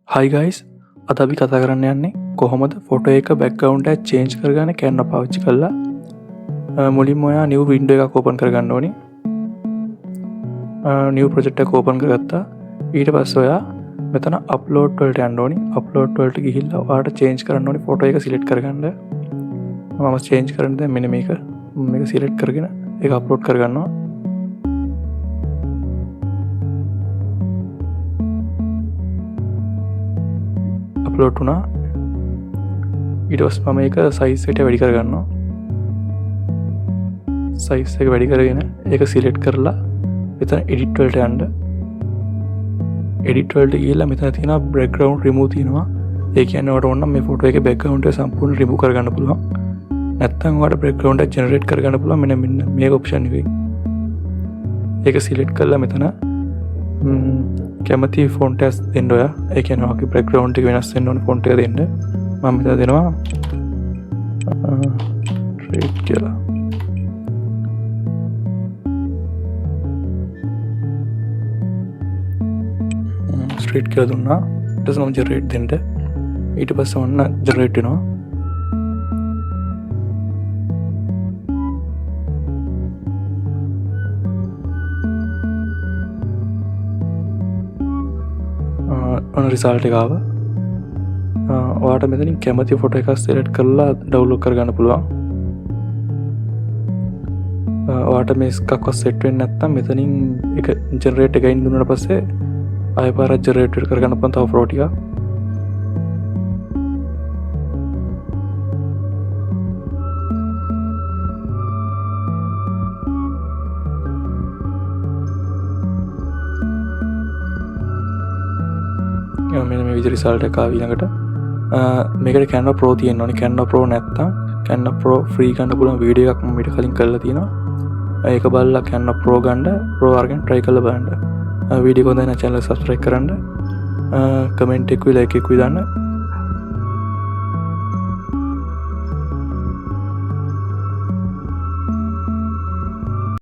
හයි guys අද අපි කතා කරන්න යන්නේ කොහොමද ෆොටෝ එක බැක්ග්‍රවුන්ඩ් එක චේන්ජ් කරගන්න කැන්වා පාවිච්චි කරලා මුලින්ම ඔයා නිව් වින්ඩෝ එකක් ඕපන් කරගන්න ඕනේ. නිව් ප්‍රොජෙක්ට් එකක් ඕපන් කරගත්තා. ඊට පස්සේ ඔයා මෙතන අප්ලෝඩ් වලට යන්න ඕනේ. අප්ලෝඩ් වලට ගිහිල්ලා ඔයාට චේන්ජ් කරන්න ඕනේ ෆොටෝ එක සිලෙක්ට් කරගන්න. මම චේන්ජ් කරන්න දැන් මෙන්න මේක සිලෙක්ට් කරගෙන ඒක අප්ලෝඩ් කරගන්නවා. අප්ලෝඩ් වුණා. ඊට පස්සේ මම ඒක සයිස් එකට වැඩි කරගන්නවා. සයිස් එක වැඩි කරගෙන ඒක සිලෙක්ට් කරලා මෙතන එඩිට් වලට යන්න. එඩිට් වලට ගිහලා මෙතන තියෙනවා බෑග්ග්‍රවුන්ඩ් රිමූව් තියෙනවා. ඒ කියන්නේ ඔයාලට ඕන නම් මේ ෆොටෝ එකේ බෑග්ග්‍රවුන්ඩ් එක සම්පූර්ණ රිමූව් කරගන්න පුළුවන්. නැත්නම් ඔයාලට බෑග්ග්‍රවුන්ඩ් එක ජෙනරේට් කරගන්න පුළුවන් මෙන්න මේක ඔප්ෂන් එකයි. ඒක සිලෙක්ට් කරලා මෙතන කැමති ෆොන්ට් එකක් දෙන්න ඔයා. ඒ කියන්නේ ඔයාගේ බෑග්ග්‍රවුන්ඩ් එක වෙනස් වෙන්න ඕන ෆොන්ට් එක දෙන්න. මම මෙතන දෙනවා රේට් කියලා. ස්ට්‍රේට් කියලා දුන්නා. ඊට පස්සේ මම ජෙනරේට් දෙන්න. ඊට පස්සේ ඔන්න ජෙනරේට් වෙනවා. ඔන්න රිසල්ට් එක ආවා. ඔයාට මෙතනින් කැමති ෆොටෝ එකක් සිලෙක්ට් කරලා ඩවුන්ලෝඩ් කරගන්න පුළුවන්. ඔයාට මේ එකක්වත් සෙට් වෙන්නේ නැත්නම් මෙතනින් එක ජෙනරේට් එකකින් දුන්නාට පස්සේ ආයෙ පාරක් ජෙනරේට් කරගන්න පුළුවන් තව ෆොටෝ ටිකක්. මෙන්න මේ විදිහට රිසල්ට් එක ආවි ළඟට. මේකට Canva Pro තියෙන්න ඕනේ. Canva Pro නැත්තම් Canva Pro ෆ්‍රී ගන්න පුළුවන් වීඩියෝ එකක් මම ඊට කලින් කරලා තියෙනවා. ඒක බලලා Canva Pro ගන්න Pro අරගෙන try කරලා බලන්න. වීඩියෝ එක හොඳයි නම් channel එක subscribe කරන්න. කමෙන්ට් එකකුයි like එකකුයි දාන්න.